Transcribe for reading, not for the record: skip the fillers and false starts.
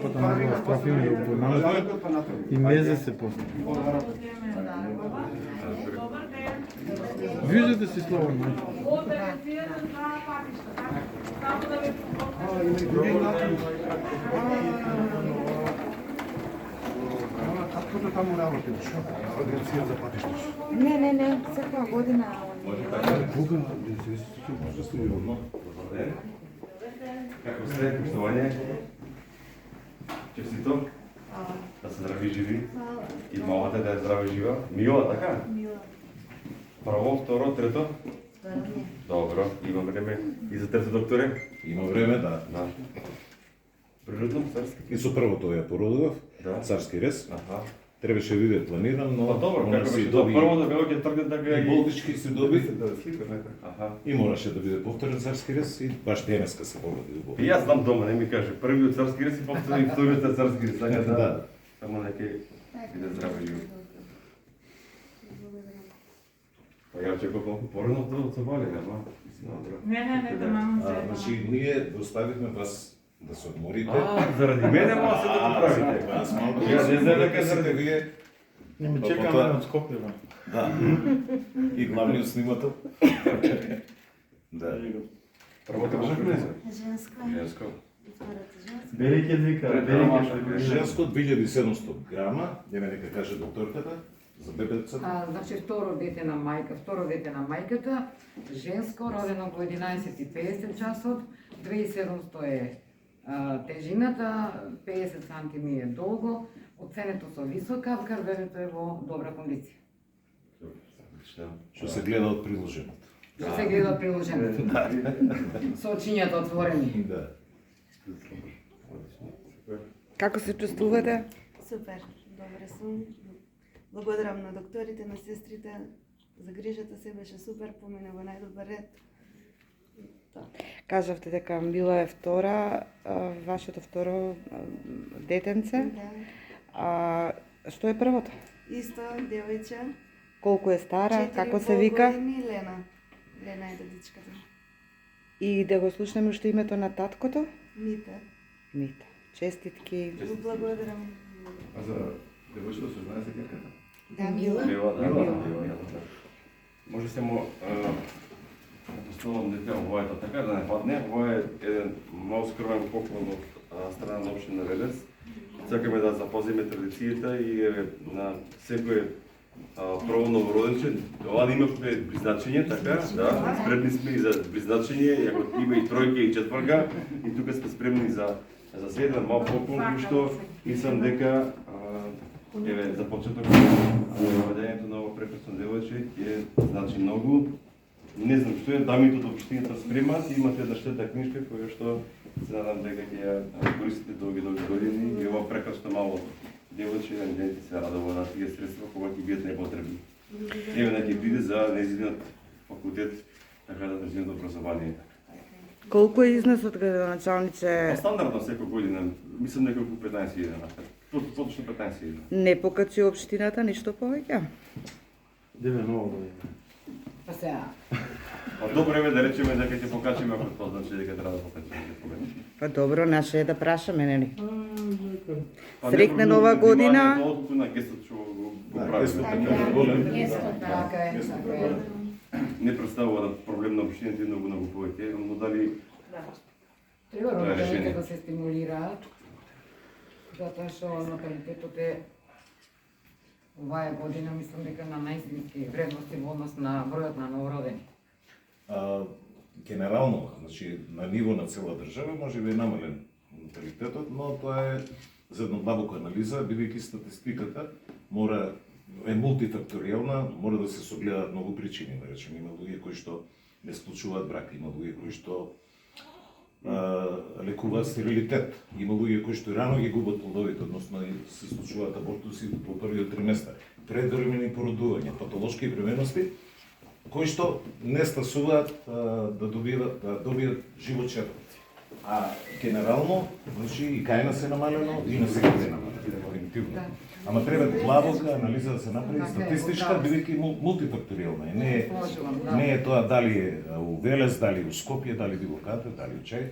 Потом страфим го понатаму и мезе се после. Виждате си слободно. Како таму работиш? Агенција за патишта. Не, секоја година. Кога може се јавно? Како сте, поштовање? Честито? Да се здрави живи? И малата да е здрава и жива? Мила, така? Мила. Прво, второ, трето? Второ не. Добро, има време и за трето, докторе? Има време, да. Да. Природно, царски? И со првото ја породував, Да. царски рез. Аха. Требаше да биде планиран, но Па добро, она како си беше доби прво да било ќе тргне да и ги... болнички си доби Аха. и мораше да биде повторен царски рез и баш денеска се погоди И убаво. јас знам дома, не ми каже, првиот царски рез и повторен и вториот царски рез, така да. Да. Само нека биде здраво и живо. Па ја очекував малку порано тоа се вали, ама мислам добро. Не, тамам се. Значи, ние доставивме вас да се одморите. Заради мене може се да го правите. Аз малку Ја не знам дека сите заради вие. Не ми чекаме Потоа- од Скопје, бе. Да. И главниот снимател. Да. Првото кажахме. Женска. Женско. И втората женска. Бери ќе вика, бери ќе. Женско 2700 грама, ја нека каже докторката, за бебецата. Значи второ дете на мајката, женско, родено во 11:50 часот, 2700 е тежината, 50 сантими е долго, оценето со висок кавкар, бебето е во добра кондиција. Што се гледа од приложеното. Што се гледа приложението. Со очињата отворени. Да. Како се чувствувате? Супер, добре сум. Благодарам на докторите, на сестрите. Загрижата се беше супер, помине во најдобар ред. Кажавте дека била е втора, вашето второ детенце. Да. Што е првото? Исто, девојче. Колку е стара, 4,5 како се вика? години, Лена. Лена е дедичката. И да го слушнеме уште името на таткото? Мите. Мита. Честитки. Го благодарам. А за девојчето се знае се керката? Да, Мила. Мила, да, Мила. Може само поставам дете овоето така да не падне. Ова е еден мал скрвен поклон од страна на општина Велес. Сакаме да запазиме традицијата и на секој прво новороденче. Ова да има призначење, така, да, спремни сме и за призначење, ако има и тројка и четврка, и тука сме спремни за седен мал поклон, кој што мислам дека еве за почеток воведењето на ово прекрасно девојче ќе значи многу. Не знам што е, дамите од општината спремат и имате една штета книжка која што се надам дека ќе ја користите долги години и ова прекрасно мало девојче на дете се радува на тие средства кога ќе бидат непотребни. Еве да ќе биде за нејзиниот факултет, така да нејзиниот образование. Колку е изнесот градоначалниче? Стандардно секој година, мислам неколку 15.000. Поточно 15.000. Не покачи општината ништо повеќе? Деве ново година. Па сега. Добро време да речеме дека ќе покачиме, ако тоа значи дека треба да покачиме повеќе. Па добро, наше е да прашаме, нели? Па Срекна не нова година. Толку на гестот што го Да, прави. гестот е голем. Така е, така е. Не представува проблем на општините и многу повеќе, но дали Треба Тоа е родителите решение. да се стимулираат, затоа што наталитетот е оваа година, мислам дека на најниски вредности во однос на бројот на новородени. Генерално, значи на ниво на цела држава може би е намален наталитетот, но тоа е за една длабока анализа, бидејќи статистиката е мултифакторијална, мора да се согледаат многу причини, да речеме, има луѓе кои што не склучуваат брак, има луѓе кои што лекуваат стерилитет, има луѓе кои што рано ги губат плодовите, односно се случуваат абортуси по првиот триместар, предвремени породувања, патолошки времености, кои што не стасуваат да добијат живот четврти. А генерално, значи и кај нас е намалено, и на секој е намалено, дефинитивно. Ама треба длабока анализа да се направи статистичка, бидејќи мултифакторијална. Не е тоа дали е у Велес, дали у Скопје, дали било каде, дали у Чај.